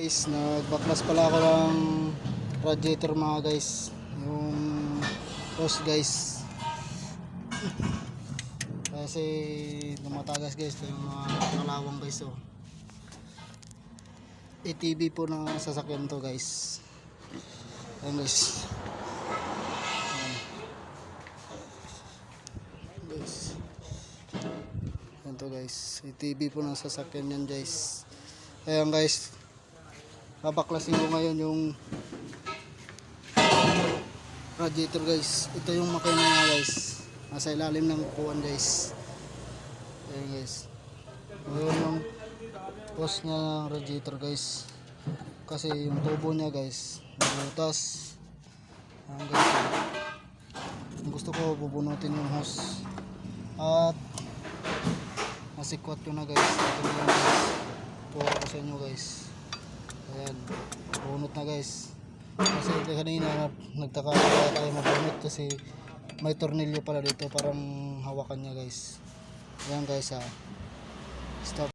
guys, nagbaklas pala ako ng radiator mga guys, yung hose guys, kasi lumatagas guys yung mga kalawang guys. So ATV po ng sasakyan to guys. Ayan guys, ayan guys, ayan to guys, ATV po ng sasakyan yan guys. Ayan guys, babaklasin ko ngayon yung radiator guys. Ito yung makina niya guys, nasa ilalim ng upuan guys. Ayan guys, ngayon yung post niya ng radiator guys, kasi yung tubo niya guys nabutas. Ayan guys, gusto ko bubunutin yung hose at nasikwat ko na guys. Ito na yung guys, tuwa ko sa inyo guys. Ayan, bunot na guys, kasi kanina nagtaka tayo mabunot kasi may tornilyo pala dito, parang hawakan niya guys. Ayan guys, stop.